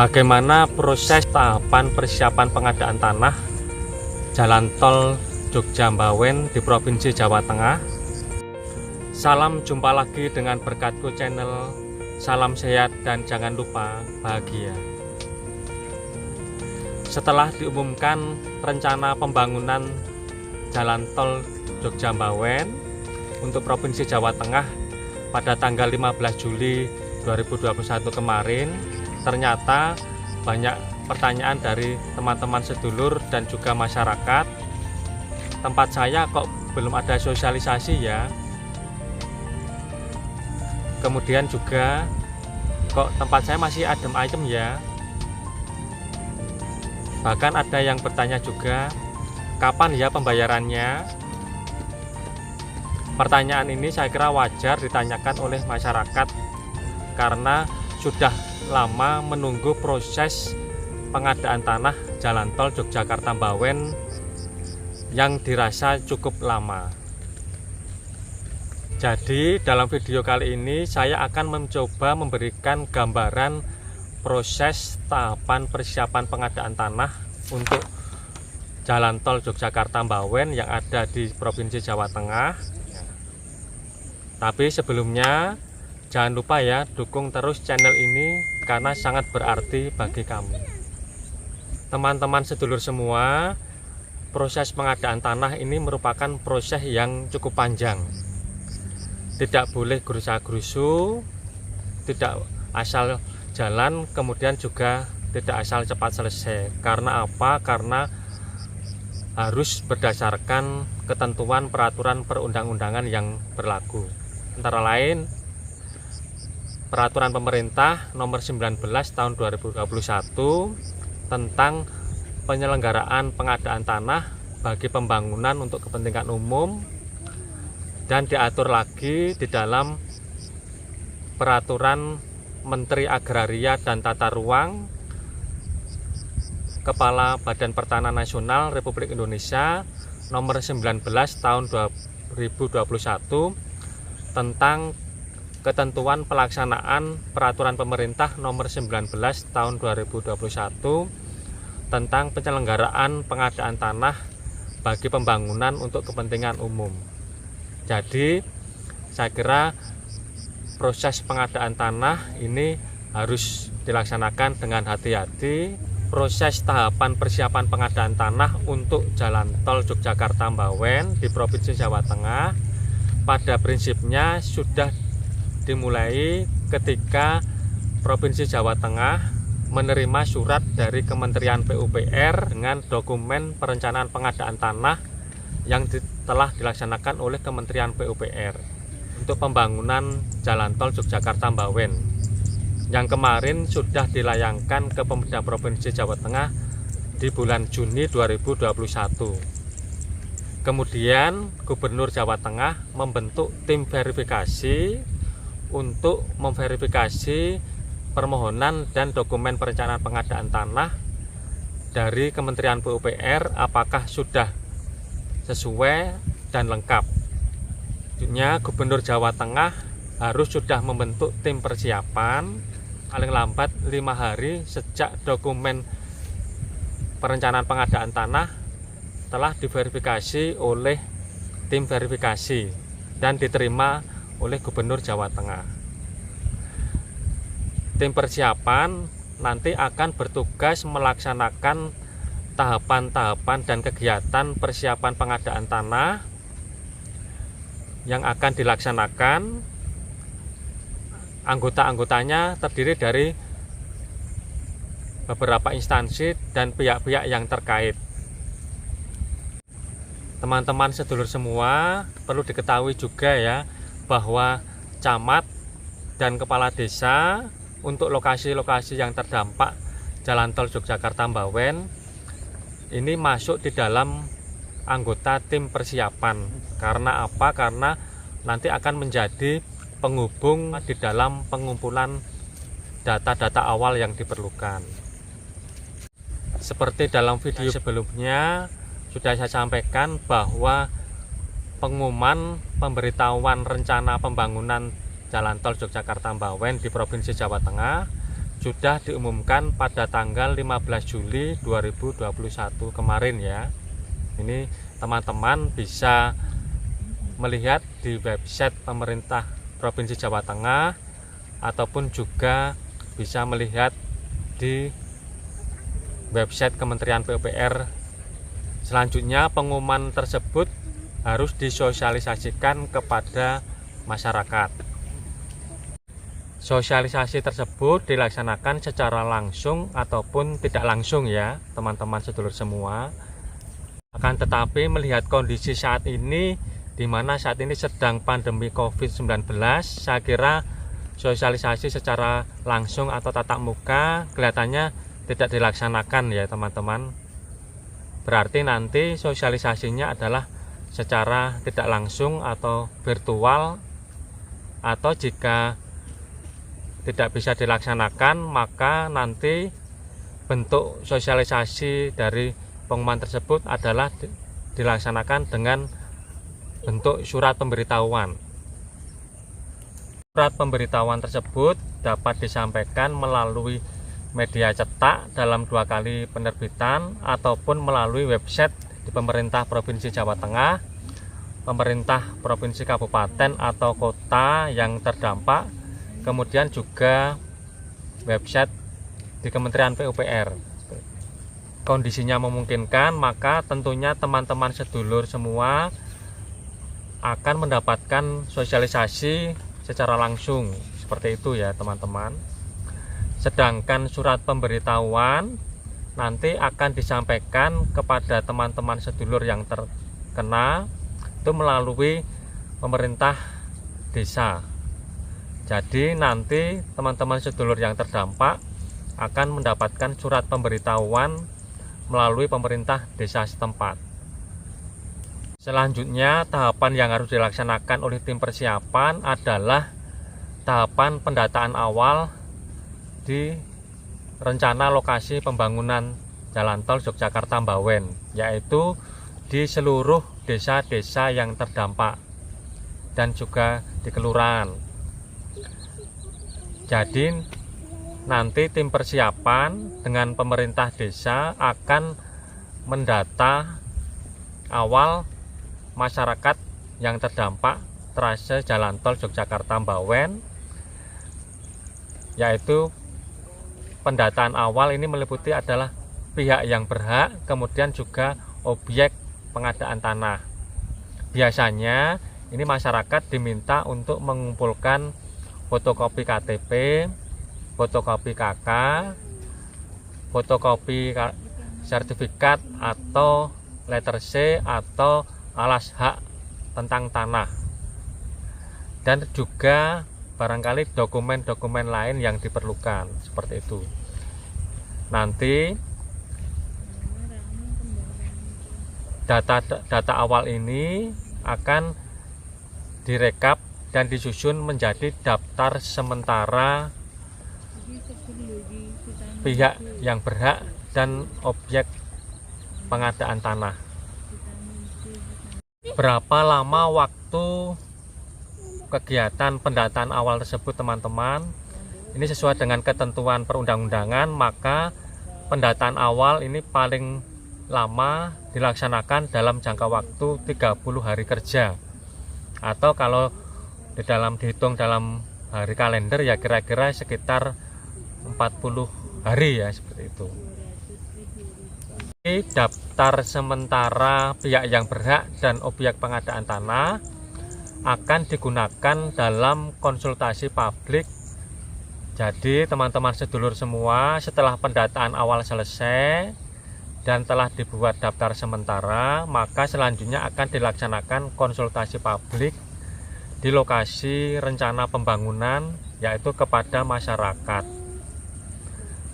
bagaimana proses tahapan persiapan pengadaan tanah Jalan Tol Jogja Mbawen di Provinsi Jawa Tengah. Salam jumpa lagi dengan Berkatku Channel. Salam sehat dan jangan lupa bahagia. Setelah diumumkan rencana pembangunan Jalan Tol Jogja Mbawen untuk Provinsi Jawa Tengah pada tanggal 15 Juli 2021 kemarin, ternyata banyak pertanyaan dari teman-teman sedulur dan juga masyarakat. Tempat saya kok belum ada sosialisasi ya? Kemudian juga kok tempat saya masih adem ayem ya? Bahkan ada yang bertanya juga, kapan ya pembayarannya? Pertanyaan ini saya kira wajar ditanyakan oleh masyarakat karena sudah lama menunggu proses pengadaan tanah Jalan Tol Yogyakarta Mbawen yang dirasa cukup lama. Jadi dalam video kali ini saya akan mencoba memberikan gambaran proses tahapan persiapan pengadaan tanah untuk Jalan Tol Yogyakarta Mbawen yang ada di Provinsi Jawa Tengah. Tapi sebelumnya jangan lupa ya, dukung terus channel ini karena sangat berarti bagi kami. Teman-teman sedulur semua, proses pengadaan tanah ini merupakan proses yang cukup panjang. Tidak boleh gerusa-gerusu, tidak asal jalan, kemudian juga tidak asal cepat selesai. Karena apa? Karena harus berdasarkan ketentuan peraturan perundang-undangan yang berlaku. Antara lain Peraturan Pemerintah Nomor 19 Tahun 2021 tentang penyelenggaraan pengadaan tanah bagi pembangunan untuk kepentingan umum, dan diatur lagi di dalam Peraturan Menteri Agraria dan Tata Ruang Kepala Badan Pertanahan Nasional Republik Indonesia Nomor 19 Tahun 2021 tentang ketentuan pelaksanaan Peraturan Pemerintah Nomor 19 Tahun 2021 tentang penyelenggaraan pengadaan tanah bagi pembangunan untuk kepentingan umum. Jadi saya kira proses pengadaan tanah ini harus dilaksanakan dengan hati-hati. Proses tahapan persiapan pengadaan tanah untuk Jalan Tol Yogyakarta Mbawen di Provinsi Jawa Tengah pada prinsipnya sudah dimulai ketika Provinsi Jawa Tengah menerima surat dari Kementerian PUPR dengan dokumen perencanaan pengadaan tanah yang telah dilaksanakan oleh Kementerian PUPR untuk pembangunan Jalan Tol Yogyakarta Mbawen yang kemarin sudah dilayangkan ke Pemerintah Provinsi Jawa Tengah di bulan Juni 2021. Kemudian Gubernur Jawa Tengah membentuk tim verifikasi untuk memverifikasi permohonan dan dokumen perencanaan pengadaan tanah dari Kementerian PUPR apakah sudah sesuai dan lengkap. Tentunya Gubernur Jawa Tengah harus sudah membentuk tim persiapan paling lambat 5 hari sejak dokumen perencanaan pengadaan tanah telah diverifikasi oleh tim verifikasi dan diterima oleh Gubernur Jawa Tengah. Tim persiapan nanti akan bertugas melaksanakan tahapan-tahapan dan kegiatan persiapan pengadaan tanah yang akan dilaksanakan. Anggota-anggotanya terdiri dari beberapa instansi dan pihak-pihak yang terkait. Teman-teman sedulur semua, perlu diketahui juga ya bahwa camat dan kepala desa untuk lokasi-lokasi yang terdampak Jalan Tol Yogyakarta Mbawen ini masuk di dalam anggota tim persiapan. Karena apa? Karena nanti akan menjadi penghubung di dalam pengumpulan data-data awal yang diperlukan. Seperti dalam video sebelumnya sudah saya sampaikan bahwa pengumuman pemberitahuan rencana pembangunan Jalan Tol Yogyakarta Mbawen di Provinsi Jawa Tengah sudah diumumkan pada tanggal 15 Juli 2021 kemarin ya. Ini teman-teman bisa melihat di website pemerintah Provinsi Jawa Tengah ataupun juga bisa melihat di website Kementerian PUPR. Selanjutnya pengumuman tersebut harus disosialisasikan kepada masyarakat. Sosialisasi tersebut dilaksanakan secara langsung ataupun tidak langsung ya teman-teman sedulur semua. Akan tetapi melihat kondisi saat ini, di mana saat ini sedang pandemi COVID-19, saya kira sosialisasi secara langsung atau tatap muka kelihatannya tidak dilaksanakan ya teman-teman. Berarti nanti sosialisasinya adalah secara tidak langsung atau virtual, atau jika tidak bisa dilaksanakan maka nanti bentuk sosialisasi dari pengumuman tersebut adalah dilaksanakan dengan bentuk surat pemberitahuan. Surat pemberitahuan tersebut dapat disampaikan melalui media cetak dalam 2 kali penerbitan ataupun melalui website di pemerintah Provinsi Jawa Tengah, pemerintah provinsi kabupaten atau kota yang terdampak, kemudian juga website di Kementerian PUPR. Kondisinya memungkinkan, maka tentunya teman-teman sedulur semua akan mendapatkan sosialisasi secara langsung seperti itu ya teman-teman. Sedangkan surat pemberitahuan nanti akan disampaikan kepada teman-teman sedulur yang terkena itu melalui pemerintah desa. Jadi nanti teman-teman sedulur yang terdampak akan mendapatkan surat pemberitahuan melalui pemerintah desa setempat. Selanjutnya tahapan yang harus dilaksanakan oleh tim persiapan adalah tahapan pendataan awal di rencana lokasi pembangunan Jalan Tol Yogyakarta-Bawen, yaitu di seluruh desa-desa yang terdampak dan juga di kelurahan. Jadi nanti tim persiapan dengan pemerintah desa akan mendata awal masyarakat yang terdampak trase Jalan Tol Yogyakarta-Bawen, yaitu pendataan awal ini meliputi adalah pihak yang berhak, kemudian juga objek pengadaan tanah. Biasanya ini masyarakat diminta untuk mengumpulkan fotokopi KTP, fotokopi KK, fotokopi sertifikat atau letter C atau alas hak tentang tanah, dan juga barangkali dokumen-dokumen lain yang diperlukan seperti itu. Nanti data awal ini akan direkap dan disusun menjadi daftar sementara pihak yang berhak dan objek pengadaan tanah. Berapa lama waktu kegiatan pendataan awal tersebut teman-teman? Ini sesuai dengan ketentuan perundang-undangan, maka pendataan awal ini paling lama dilaksanakan dalam jangka waktu 30 hari kerja, atau kalau dihitung dalam hari kalender ya kira-kira sekitar 40 hari ya, seperti itu. Ini daftar sementara pihak yang berhak dan objek pengadaan tanah akan digunakan dalam konsultasi publik. Jadi teman-teman sedulur semua, setelah pendataan awal selesai dan telah dibuat daftar sementara, maka selanjutnya akan dilaksanakan konsultasi publik di lokasi rencana pembangunan, yaitu kepada masyarakat.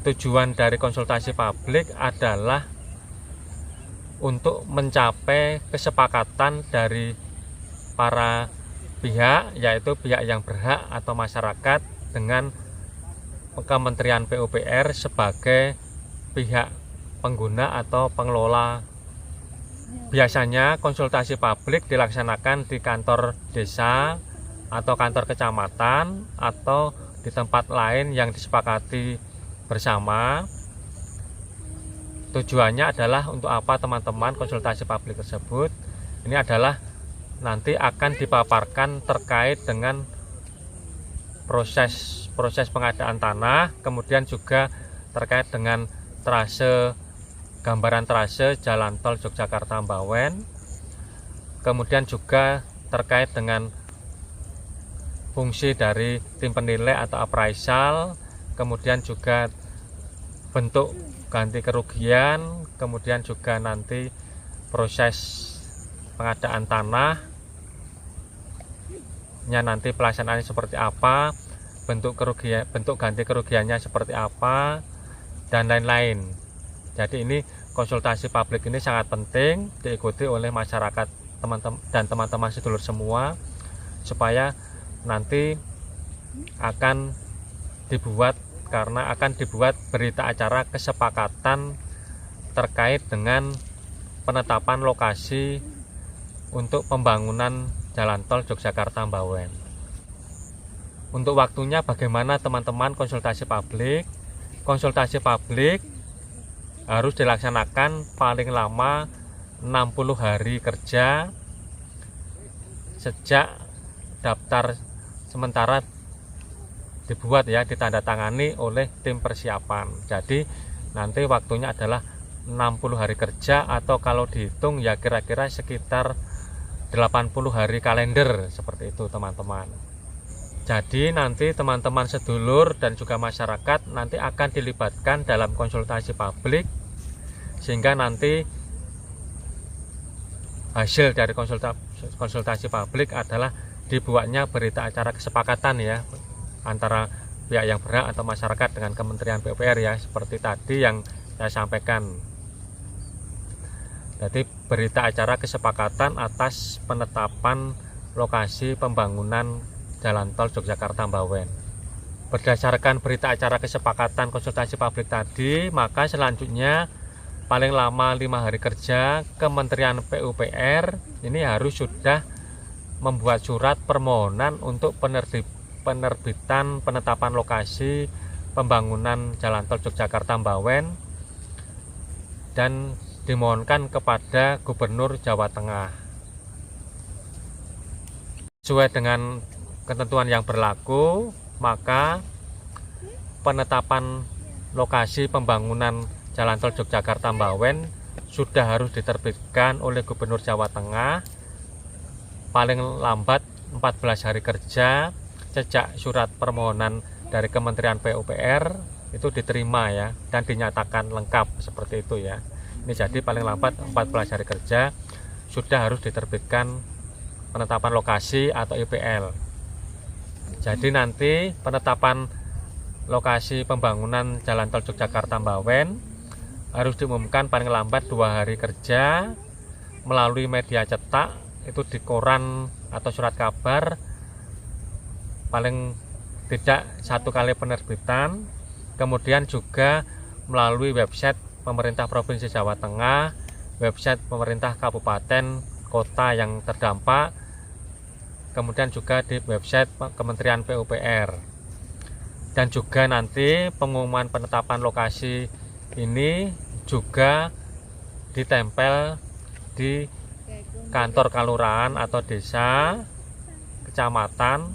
Tujuan dari konsultasi publik adalah untuk mencapai kesepakatan dari para pihak, yaitu pihak yang berhak atau masyarakat dengan Kementerian PUPR sebagai pihak pengguna atau pengelola. Biasanya konsultasi publik dilaksanakan di kantor desa atau kantor kecamatan atau di tempat lain yang disepakati bersama. Tujuannya adalah untuk apa teman-teman konsultasi publik tersebut? Ini adalah nanti akan dipaparkan terkait dengan proses pengadaan tanah, kemudian juga terkait dengan gambaran trase jalan tol Yogyakarta-Bawen, kemudian juga terkait dengan fungsi dari tim penilai atau appraisal, kemudian juga bentuk ganti kerugian, kemudian juga nanti proses pengadaan tanahnya, nanti pelaksanaannya seperti apa, bentuk ganti kerugiannya seperti apa, dan lain-lain. Jadi ini konsultasi publik ini sangat penting diikuti oleh masyarakat dan teman-teman sedulur semua, supaya nanti akan dibuat berita acara kesepakatan terkait dengan penetapan lokasi untuk pembangunan jalan tol Yogyakarta-Bawen. Untuk waktunya bagaimana teman-teman konsultasi publik? Konsultasi publik harus dilaksanakan paling lama 60 hari kerja sejak daftar sementara dibuat ya, ditandatangani oleh tim persiapan. Jadi nanti waktunya adalah 60 hari kerja, atau kalau dihitung ya kira-kira sekitar 80 hari kalender, seperti itu teman-teman. Jadi nanti teman-teman sedulur dan juga masyarakat nanti akan dilibatkan dalam konsultasi publik, sehingga nanti hasil dari konsultasi publik adalah dibuatnya berita acara kesepakatan ya, antara pihak yang berhak atau masyarakat dengan Kementerian PUPR ya, seperti tadi yang saya sampaikan. Jadi berita acara kesepakatan atas penetapan lokasi pembangunan jalan tol Yogyakarta-Bawen. Berdasarkan berita acara kesepakatan konsultasi publik tadi, maka selanjutnya paling lama 5 hari kerja Kementerian PUPR ini harus sudah membuat surat permohonan untuk penerbitan penetapan lokasi pembangunan jalan tol Yogyakarta-Bawen dan dimohonkan kepada Gubernur Jawa Tengah. Sesuai dengan ketentuan yang berlaku, maka penetapan lokasi pembangunan jalan tol Yogyakarta-Bawen sudah harus diterbitkan oleh Gubernur Jawa Tengah paling lambat 14 hari kerja sejak surat permohonan dari Kementerian PUPR itu diterima ya, dan dinyatakan lengkap seperti itu ya. Ini jadi paling lambat 14 hari kerja sudah harus diterbitkan penetapan lokasi atau IPL. Jadi nanti penetapan lokasi pembangunan jalan tol Yogyakarta-Bawen harus diumumkan paling lambat 2 hari kerja melalui media cetak, itu di koran atau surat kabar, paling tidak 1 kali penerbitan, kemudian juga melalui website pemerintah Provinsi Jawa Tengah, website pemerintah kabupaten kota yang terdampak, kemudian juga di website Kementerian PUPR. Dan juga nanti pengumuman penetapan lokasi ini juga ditempel di kantor kelurahan atau desa, kecamatan,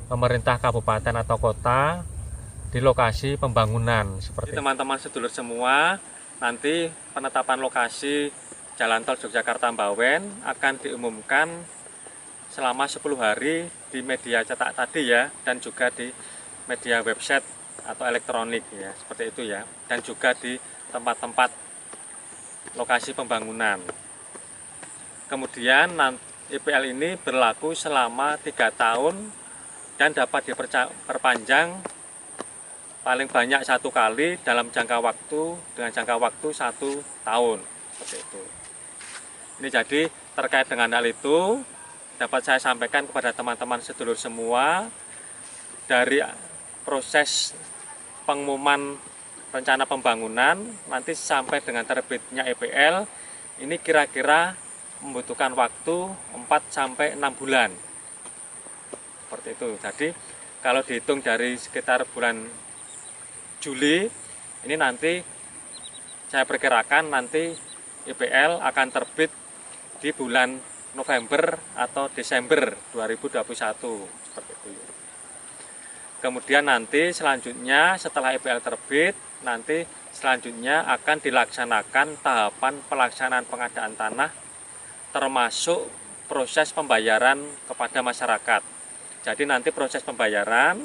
pemerintah kabupaten atau kota di lokasi pembangunan seperti itu. Teman-teman sedulur semua, nanti penetapan lokasi jalan tol Yogyakarta-Bawen akan diumumkan selama 10 hari di media cetak tadi ya, dan juga di media website atau elektronik ya, seperti itu ya, dan juga di tempat-tempat lokasi pembangunan. Kemudian IPL ini berlaku selama 3 tahun dan dapat diperpanjang paling banyak 1 kali dalam jangka waktu dengan jangka waktu 1 tahun seperti itu. Ini jadi terkait dengan hal itu dapat saya sampaikan kepada teman-teman sedulur semua, dari proses pengumuman rencana pembangunan nanti sampai dengan terbitnya IPL ini kira-kira membutuhkan waktu 4-6 bulan. Seperti itu. Jadi kalau dihitung dari sekitar bulan Juli ini nanti saya perkirakan nanti IPL akan terbit di bulan November atau Desember 2021 seperti itu. Kemudian nanti selanjutnya setelah IPL terbit, nanti selanjutnya akan dilaksanakan tahapan pelaksanaan pengadaan tanah termasuk proses pembayaran kepada masyarakat. Jadi nanti proses pembayaran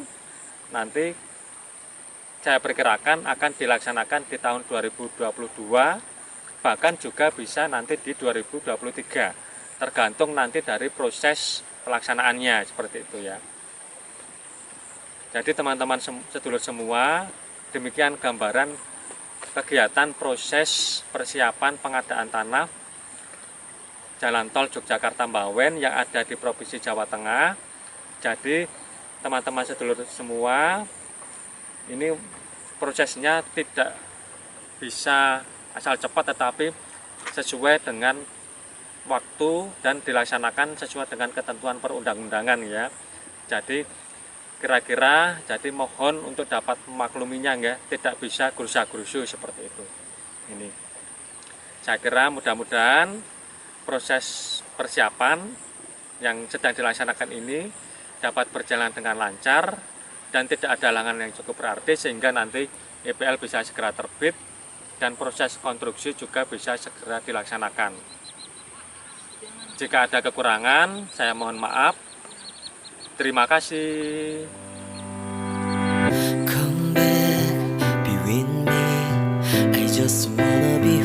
nanti saya perkirakan akan dilaksanakan di tahun 2022, bahkan juga bisa nanti di 2023, tergantung nanti dari proses pelaksanaannya seperti itu ya. Jadi teman-teman sedulur semua, demikian gambaran kegiatan proses persiapan pengadaan tanah Jalan Tol Yogyakarta-Mbawen yang ada di Provinsi Jawa Tengah. Jadi teman-teman sedulur semua, ini prosesnya tidak bisa asal cepat, tetapi sesuai dengan waktu dan dilaksanakan sesuai dengan ketentuan perundang-undangan ya. Jadi kira-kira jadi mohon untuk dapat memakluminya ya, tidak bisa gerusa-gerusu seperti itu. Ini saya kira mudah-mudahan proses persiapan yang sedang dilaksanakan ini dapat berjalan dengan lancar dan tidak ada halangan yang cukup berarti, sehingga nanti IPL bisa segera terbit dan proses konstruksi juga bisa segera dilaksanakan. Jika ada kekurangan, saya mohon maaf. Terima kasih. Come back, be with me. I just wanna be